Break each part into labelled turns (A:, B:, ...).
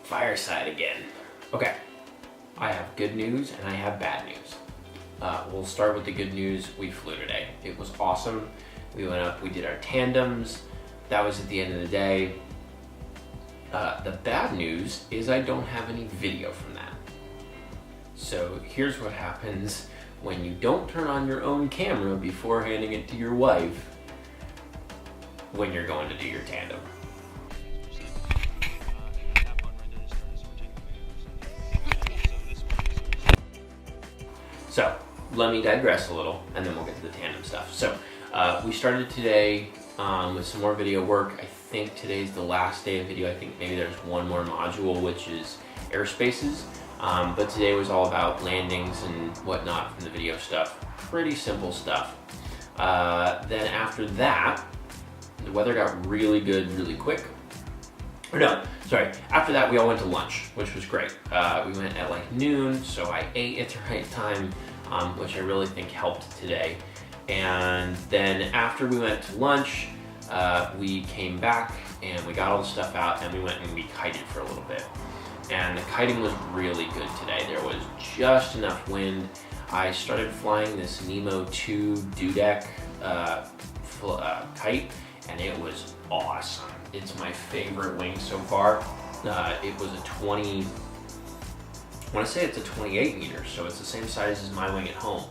A: Fireside again. Okay, I have good news and I have bad news. We'll start with the good news. We flew today. It was awesome. We went up, we did our tandems. That was at the end of the day. The bad news is I don't have any video from that. So here's what happens when you don't turn on your own camera before handing it to your wife when you're going to do your tandem. So let me digress a little and then we'll get to the tandem stuff. So we started today with some more video work. I think today's the last day of video. I think maybe there's one more module, which is airspaces. But today was all about landings and whatnot from the video stuff. Pretty simple stuff. Then after that, the weather got really good really quick. Or no, sorry, after that we all went to lunch, which was great. We went at like noon, so I ate at the right time, which I really think helped today. And then after we went to lunch, we came back and we got all the stuff out and we went and we kited for a little bit. And the kiting was really good today. There was just enough wind. I started flying this Nemo 2 dudek kite, and it was awesome. It's my favorite wing so far. It was a 20, I want to say it's a 28 meters, so it's the same size as my wing at home.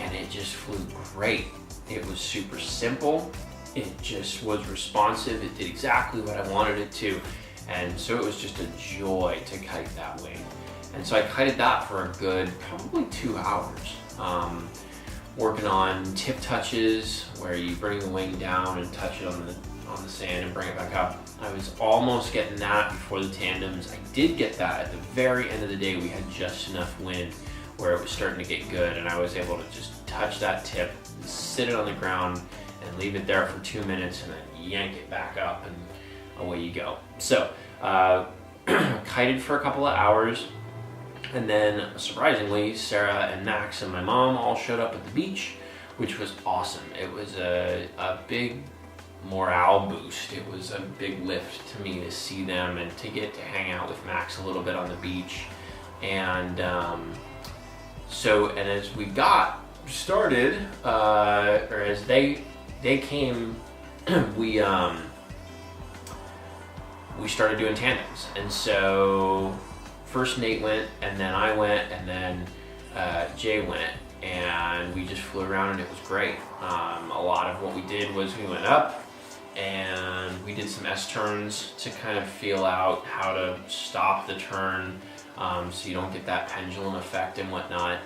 A: And it just flew great. It was super simple. It just was responsive. It did exactly what I wanted it to. And so it was just a joy to kite that wing. And so I kited that for a good, probably 2 hours. Working on tip touches, where you bring the wing down and touch it on the sand and bring it back up. I was almost getting that before the tandems. I did get that at the very end of the day. We had just enough wind where it was starting to get good, and I was able to just touch that tip, sit it on the ground, and leave it there for 2 minutes, and then yank it back up, and away you go. So, kited for a couple of hours, and then surprisingly, Sarah and Max and my mom all showed up at the beach, which was awesome. It was a big morale boost. It was a big lift to me to see them and to get to hang out with Max a little bit on the beach. And and as we got started, or as they came, we started doing tandems. And so first Nate went, and then I went, and then Jay went, and we just flew around and it was great. A lot of what we did was we went up and we did some S-turns to kind of feel out how to stop the turn, so you don't get that pendulum effect and whatnot.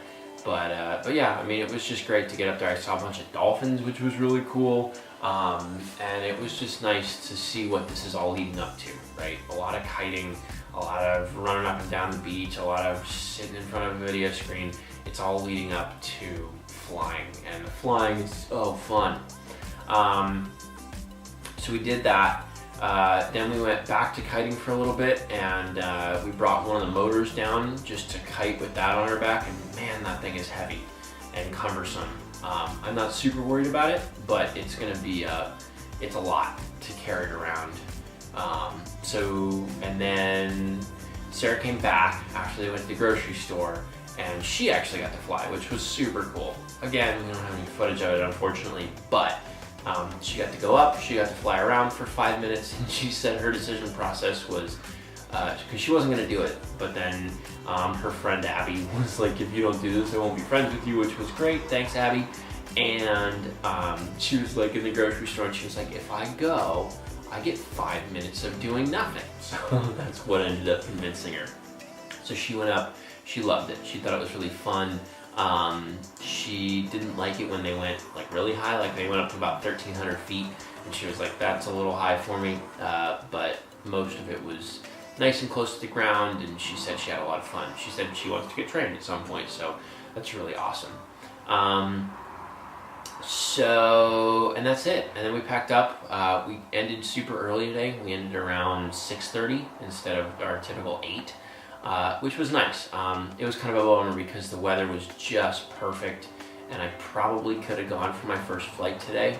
A: But yeah, I mean, it was just great to get up there. I saw a bunch of dolphins, which was really cool. And it was just nice to see what this is all leading up to, right? A lot of kiting, a lot of running up and down the beach, a lot of sitting in front of a video screen. It's all leading up to flying, and the flying is so fun. So we did that. Then we went back to kiting for a little bit, and we brought one of the motors down just to kite with that on our back, and man, that thing is heavy and cumbersome. I'm not super worried about it, but it's gonna be it's a lot to carry it around. And then Sarah came back after they went to the grocery store, and she actually got to fly, which was super cool. Again, we don't have any footage of it, unfortunately, but she got to go up, she got to fly around for 5 minutes, and she said her decision process was, because she wasn't going to do it, but then her friend Abby was like, if you don't do this, I won't be friends with you, which was great, thanks Abby. And she was like in the grocery store, and she was like, if I go, I get 5 minutes of doing nothing. So that's what ended up convincing her. So she went up, she loved it, she thought it was really fun. She didn't like it when they went like really high, like they went up to about 1,300 feet, and she was like, that's a little high for me, but most of it was nice and close to the ground, and she said she had a lot of fun. She said she wants to get trained at some point, so that's really awesome. So, and that's it. And then we packed up. We ended super early today. We ended around 6:30 instead of our typical 8, which was nice. It was kind of a bummer because the weather was just perfect, and I probably could have gone for my first flight today.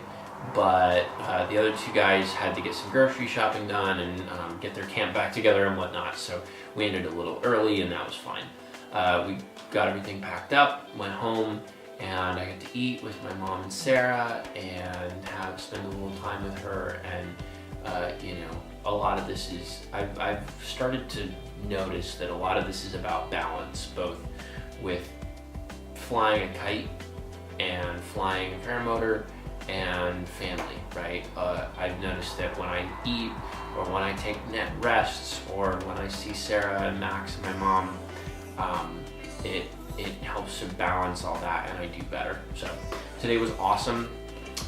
A: But the other two guys had to get some grocery shopping done and get their camp back together and whatnot. So we ended a little early, and that was fine. We got everything packed up, went home, and I got to eat with my mom and Sarah and spend a little time with her. And you know, a lot of this is I've started to notice that a lot of this is about balance, both with flying a kite and flying a paramotor and family, right? I've noticed that when I eat or when I take net rests or when I see Sarah and Max and my mom, it helps to balance all that and I do better. So today was awesome.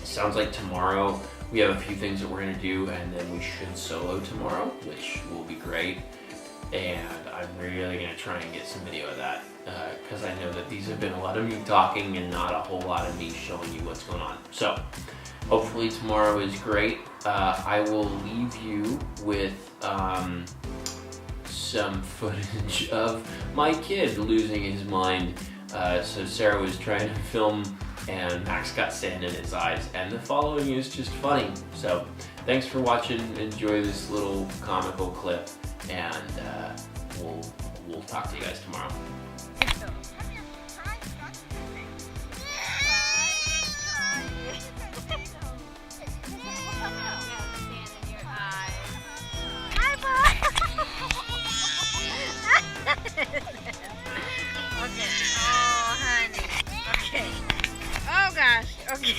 A: Sounds like tomorrow we have a few things that we're gonna do, and then we should solo tomorrow, which will be great. And I'm really gonna try and get some video of that because I know that these have been a lot of me talking and not a whole lot of me showing you what's going on. So hopefully tomorrow is great. I will leave you with some footage of my kid losing his mind. So Sarah was trying to film and Max got sand in his eyes, and the following is just funny. So thanks for watching. Enjoy this little comical clip, and we'll talk to you guys tomorrow.
B: Okay. Oh, honey. Okay. Oh, gosh. Okay.